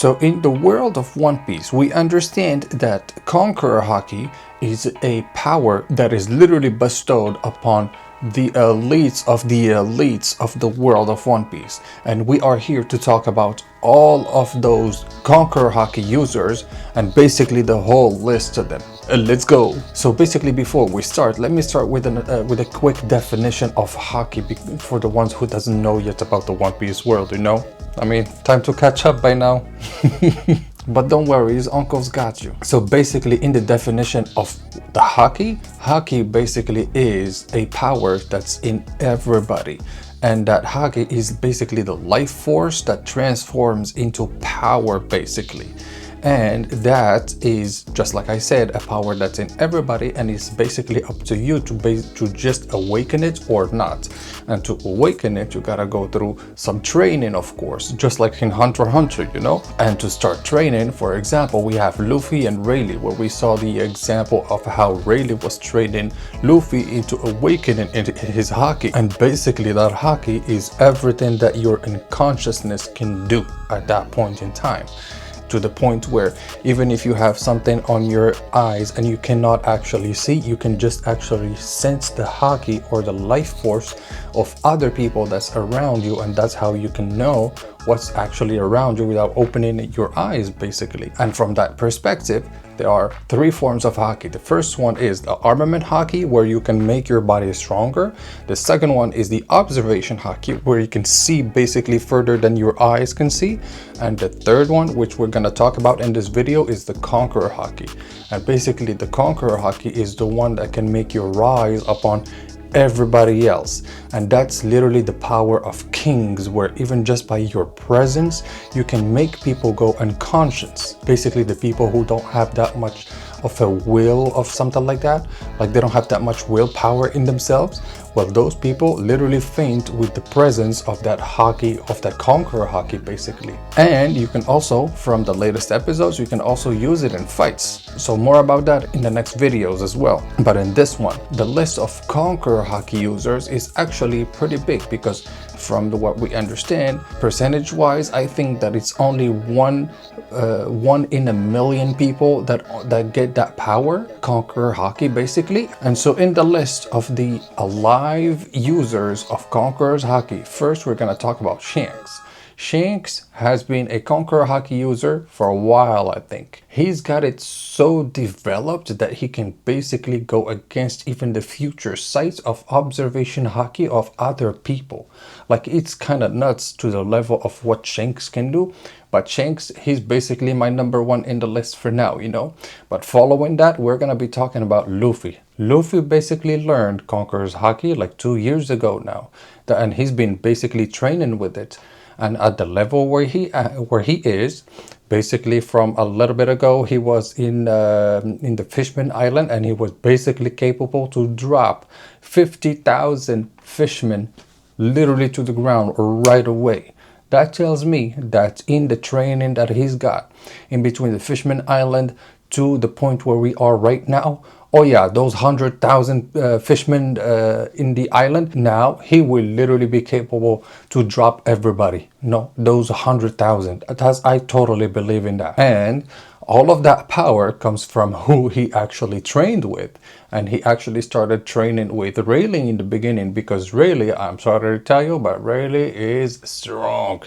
So in the world of One Piece, we understand that Conqueror Haki is a power that is literally bestowed upon the elites of the world of One Piece. And we are here to talk about all of those Conqueror Haki users and basically the whole list of them. Let's go. So basically, before we start, let me start with a quick definition of Haki for the ones who doesn't know yet about the One Piece world, you know? I mean, time to catch up by now. But don't worry, his uncle's got you. So basically, in the definition of the Haki, Haki basically is a power that's in everybody. And that Haki is basically the life force that transforms into power, basically. And that is, just like I said, a power that's in everybody, and it's basically up to you to just awaken it or not. And to awaken it, you gotta go through some training, of course, just like in Hunter x Hunter, you know? And to start training, for example, we have Luffy and Rayleigh, where we saw the example of how Rayleigh was training Luffy into awakening into his Haki. And basically that Haki is everything that your unconsciousness can do at that point in time. To the point where even if you have something on your eyes and you cannot actually see, you can just actually sense the Haki or the life force of other people that's around you, and that's how you can know what's actually around you without opening your eyes, basically. And from that perspective, there are three forms of Haki. The first one is the armament Haki, where you can make your body stronger. The second one is the observation Haki, where you can see basically further than your eyes can see. And the third one, which we're going to talk about in this video, is the Conqueror Haki. And basically the Conqueror Haki is the one that can make you rise upon everybody else. And that's literally the power of kings, where even just by your presence you can make people go unconscious. Basically the people who don't have that much of a will of something like that, like they don't have that much willpower in themselves, well, those people literally faint with the presence of that Haki, of that Conqueror Haki, basically. And you can also, from the latest episodes, you can also use it in fights. So more about that in the next videos as well. But in this one, the list of Conqueror Haki users is actually pretty big, because from what we understand, percentage wise, I think that it's only one in a million people that get that power, Conqueror Haki, basically. And so in the list of the alive users of Conqueror's Haki, first we're going to talk about Shanks. Shanks has been a Conqueror Haki user for a while, I think. He's got it so developed that he can basically go against even the future sights of observation Haki of other people. Like, it's kind of nuts to the level of what Shanks can do. But Shanks, he's basically my number one in the list for now, you know. But following that, we're going to be talking about Luffy. Luffy basically learned Conqueror's Haki like 2 years ago now. And he's been basically training with it. And at the level where he is, basically from a little bit ago, he was in the Fishman Island, and he was basically capable to drop 50,000 fishmen literally to the ground right away. That tells me that in the training that he's got in between the Fishman Island to the point where we are right now, oh yeah, those 100,000 fishermen in the island, now he will literally be capable to drop everybody. No, those 100,000. I totally believe in that. And all of that power comes from who he actually trained with. And he actually started training with Rayleigh in the beginning, because Rayleigh, I'm sorry to tell you, but Rayleigh is strong.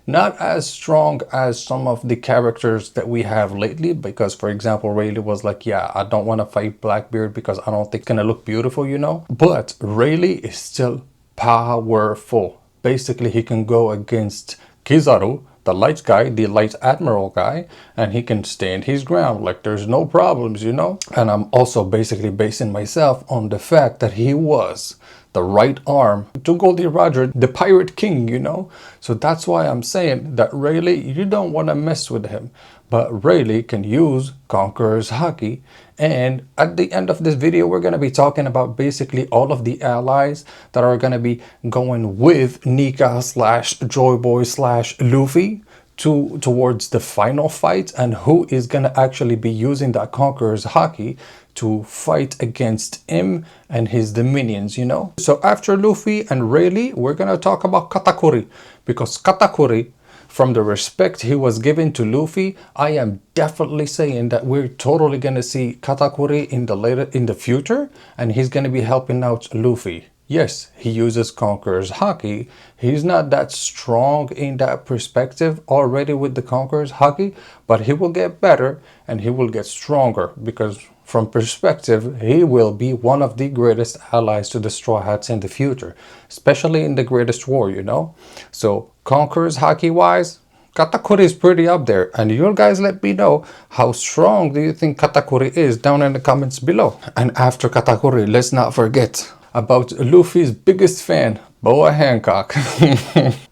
Not as strong as some of the characters that we have lately, because for example, Rayleigh was like, yeah, I don't want to fight Blackbeard because I don't think it's gonna look beautiful, you know. But Rayleigh is still powerful. Basically, he can go against Kizaru, the light guy, the light admiral guy, and he can stand his ground like there's no problems, you know. And I'm also basically basing myself on the fact that he was the right arm to Goldie Roger, the Pirate King, you know. So that's why I'm saying that Rayleigh, you don't want to mess with him. But Rayleigh can use Conqueror's Haki. And at the end of this video, we're going to be talking about basically all of the allies that are going to be going with Nika slash Joy Boy slash Luffy towards the final fight, and who is going to actually be using that Conqueror's Haki to fight against him and his dominions, you know. So after Luffy and Rayleigh, we're going to talk about Katakuri, because Katakuri from the respect he was given to Luffy, I am definitely saying that we're totally gonna see Katakuri in the future, and he's gonna be helping out Luffy. Yes, he uses Conqueror's Haki. He's not that strong in that perspective already with the Conqueror's Haki, but he will get better and he will get stronger because from perspective, he will be one of the greatest allies to the Straw Hats in the future, especially in the Greatest War, you know? So, Conqueror's Haki wise, Katakuri is pretty up there, and you guys let me know how strong do you think Katakuri is down in the comments below. And after Katakuri, let's not forget about Luffy's biggest fan, Boa Hancock.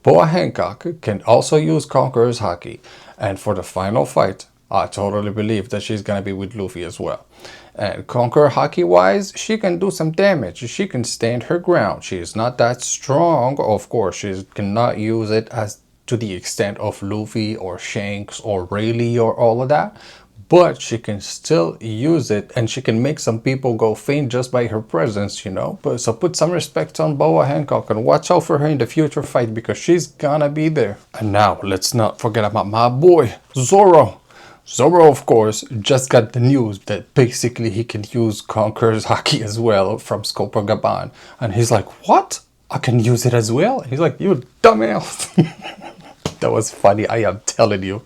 Boa Hancock can also use Conqueror's Haki, and for the final fight, I totally believe that she's gonna be with Luffy as well. And Conqueror Haki wise, she can do some damage. She can stand her ground. She is not that strong, of course. She cannot use it as to the extent of Luffy or Shanks or Rayleigh or all of that, but she can still use it, and she can make some people go faint just by her presence, you know. But so put some respect on Boa Hancock and watch out for her in the future fight because she's gonna be there. And now let's not forget about my boy Zoro. Zoro, of course, just got the news that basically he can use Conqueror's Haki as well from Scopogaban, and he's like, what? I can use it as well? He's like, you dumbass. That was funny, I am telling you.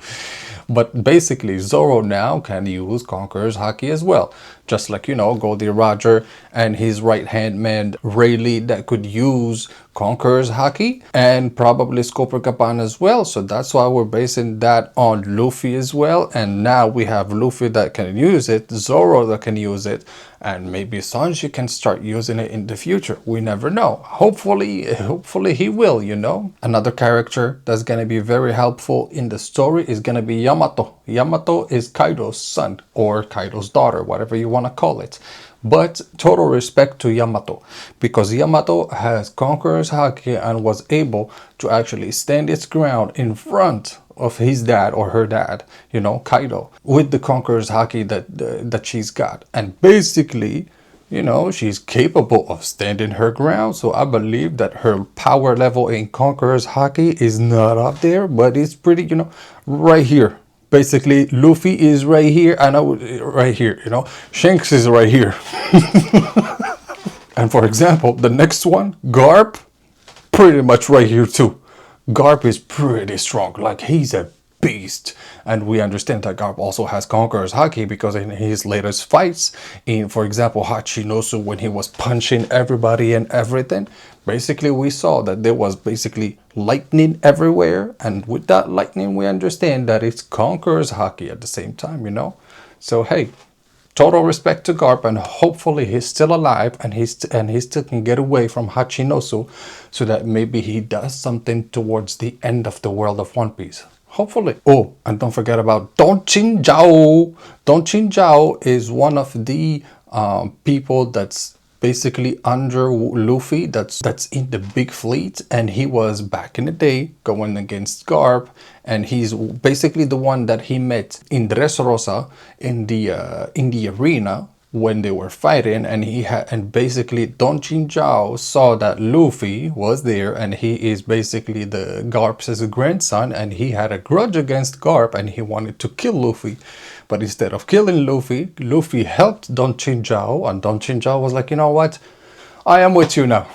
But basically, Zoro now can use Conqueror's Haki as well. Just like, you know, Goldie Roger and his right-hand man, Rayleigh, that could use Conqueror's Haki. And probably Scopogaban as well. So that's why we're basing that on Luffy as well. And now we have Luffy that can use it, Zoro that can use it. And maybe Sanji can start using it in the future. We never know. Hopefully he will, you know. Another character that's going to be very helpful in the story is going to be Yamato. Yamato is Kaido's son or Kaido's daughter, whatever you want to call it. But total respect to Yamato, because Yamato has Conqueror's Haki and was able to actually stand its ground in front of his dad or her dad, you know, Kaido, with the Conqueror's Haki that she's got. And basically, you know, she's capable of standing her ground. So I believe that her power level in Conqueror's Haki is not up there, but it's pretty, you know, right here. Basically, Luffy is right here, and right here, you know, Shanks is right here. And for example, the next one, Garp, pretty much right here too. Garp is pretty strong, like he's a beast. And we understand that Garp also has Conqueror's Haki because in his latest fights, in, for example, Hachinosu, when he was punching everybody and everything, basically we saw that there was basically lightning everywhere. And with that lightning, we understand that it's Conqueror's Haki at the same time, you know. So, hey, total respect to Garp, and hopefully he's still alive and he still can get away from Hachinosu so that maybe he does something towards the end of the world of One Piece. Hopefully. Oh, and don't forget about Don Chinchao. Don Chinchao is one of the people that's basically under Luffy, that's in the big fleet, and he was back in the day going against Garp, and he's basically the one that he met in Dressrosa in the arena when they were fighting, and basically Don Chinchao saw that Luffy was there, and he is basically the Garp's grandson, and he had a grudge against Garp and he wanted to kill Luffy. But instead of killing Luffy, Luffy helped Don Chinchao, and Don Chinchao was like, you know what? I am with you now.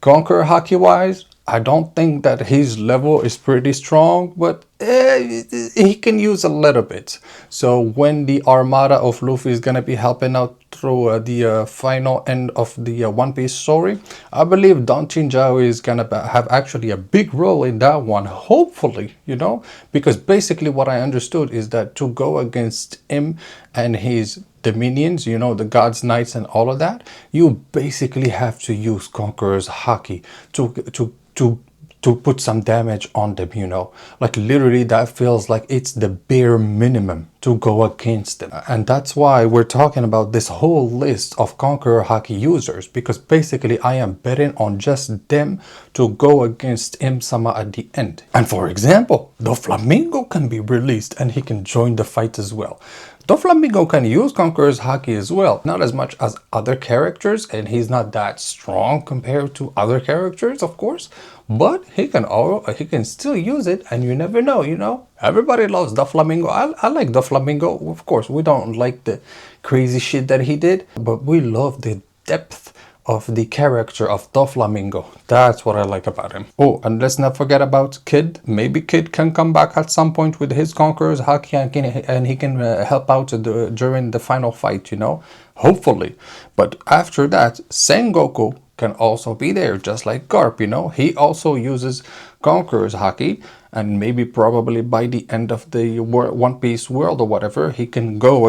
Conqueror Haki wise, I don't think that his level is pretty strong, but he can use a little bit. So when the armada of Luffy is going to be helping out through the final end of the One Piece story, I believe Don Chinchao is going to have actually a big role in that one, hopefully, you know, because basically what I understood is that to go against him and his dominions, you know, the gods, knights and all of that, you basically have to use Conqueror's Haki to put some damage on them, you know. Like literally that feels like it's the bare minimum to go against them. And that's why we're talking about this whole list of Conqueror Haki users, because basically I am betting on just them to go against M-sama at the end. And for example, the Flamingo can be released and he can join the fight as well. Doflamingo can use Conqueror's Haki as well, not as much as other characters, and he's not that strong compared to other characters, of course, but he can still use it, and you never know, you know. Everybody loves Doflamingo. I like Doflamingo, of course. We don't like the crazy shit that he did, but we love the depth of the character of Doflamingo. That's what I like about him. Oh, and let's not forget about Kid. Maybe Kid can come back at some point with his Conqueror's Haki and he can help out during the final fight, you know? Hopefully. But after that, Sengoku can also be there, just like Garp, you know? He also uses Conqueror's Haki, and maybe probably by the end of the One Piece world or whatever, he can go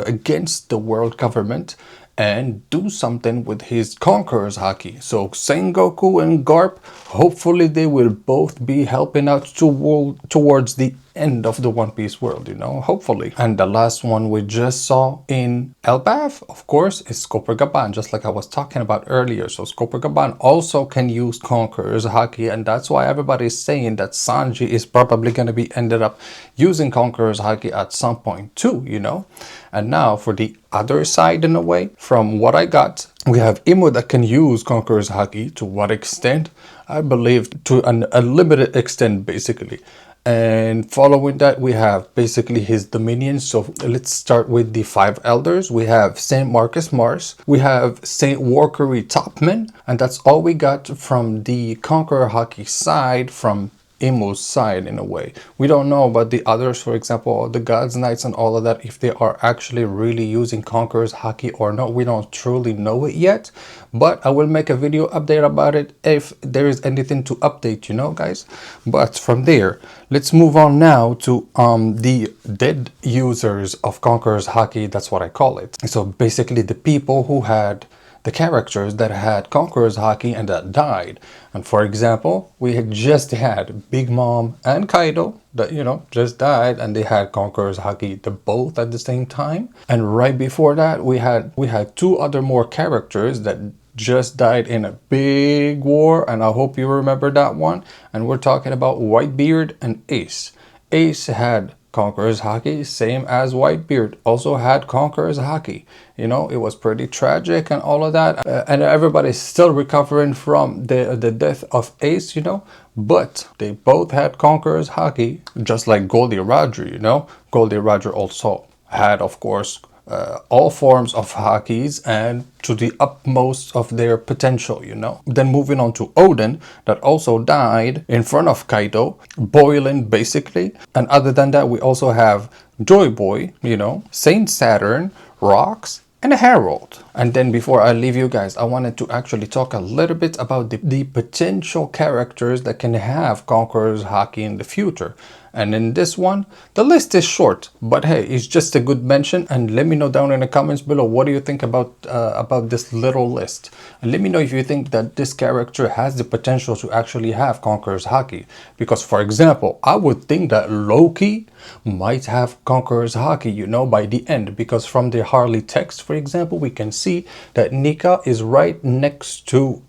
against the world government and do something with his Conqueror's Haki. So Sengoku and Garp, hopefully they will both be helping out towards the end of the One Piece world, you know, hopefully. And the last one we just saw in Elbaf, of course, is Scopergaban, just like I was talking about earlier. So Scopergaban also can use Conqueror's Haki, and that's why everybody is saying that Sanji is probably going to be ended up using Conqueror's Haki at some point too, you know. And now for the other side, in a way, from what I got, we have Imo that can use Conqueror's Haki. To what extent? I believe to a limited extent, basically. And following that, we have basically his dominions. So let's start with the 5 elders. We have Saint Marcus Mars, we have Saint Warkery Topman, and that's all we got from the Conqueror Haki side, from Imo's side, in a way. We don't know about the others, for example, the Gods Knights and all of that, if they are actually really using Conqueror's Haki or not. We don't truly know it yet, but I will make a video update about it if there is anything to update, you know, guys. But from there, let's move on now to the dead users of Conqueror's Haki. That's what I call it. So basically the people who had the characters that had Conqueror's Haki and that died. And for example, we had just had Big Mom and Kaido that, you know, just died, and they had Conqueror's Haki, the both at the same time. And right before that, we had 2 other more characters that just died in a big war, and I hope you remember that one. And we're talking about Whitebeard and Ace. Ace had Conqueror's Haki, same as Whitebeard also had Conqueror's Haki. You know, it was pretty tragic and all of that, and everybody's still recovering from the death of Ace, you know, but they both had Conqueror's Haki, just like Goldie Roger, you know. Goldie Roger also had, of course, all forms of Hakis and to the utmost of their potential, you know. Then moving on to Odin, that also died in front of Kaido, boiling basically. And other than that, we also have Joy Boy, you know, Saint Saturn, Rocks, and Harold. And then before I leave you guys, I wanted to actually talk a little bit about the potential characters that can have Conqueror's Haki in the future. And in this one, the list is short, but hey, it's just a good mention. And let me know down in the comments below, what do you think about this little list? And let me know if you think that this character has the potential to actually have Conqueror's Haki. Because for example, I would think that Loki might have Conqueror's Haki, you know, by the end. Because from the Harley text, for example, we can see that Nika is right next to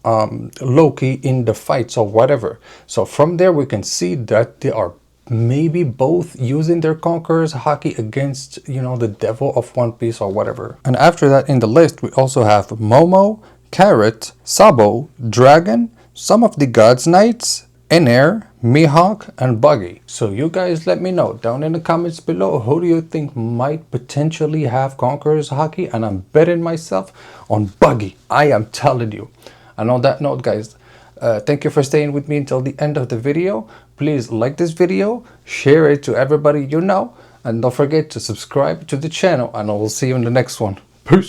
Loki in the fights or whatever. So from there, we can see that they are maybe both using their Conqueror's Haki against, you know, the devil of One Piece or whatever. And after that in the list, we also have Momo, Carrot, Sabo, Dragon, some of the Gods Knights, Ener, Mihawk, and Buggy. So you guys let me know down in the comments below, who do you think might potentially have Conqueror's Haki? And I'm betting myself on Buggy, I am telling you. And on that note, guys, thank you for staying with me until the end of the video. Please like this video, share it to everybody you know, and don't forget to subscribe to the channel, and I will see you in the next one.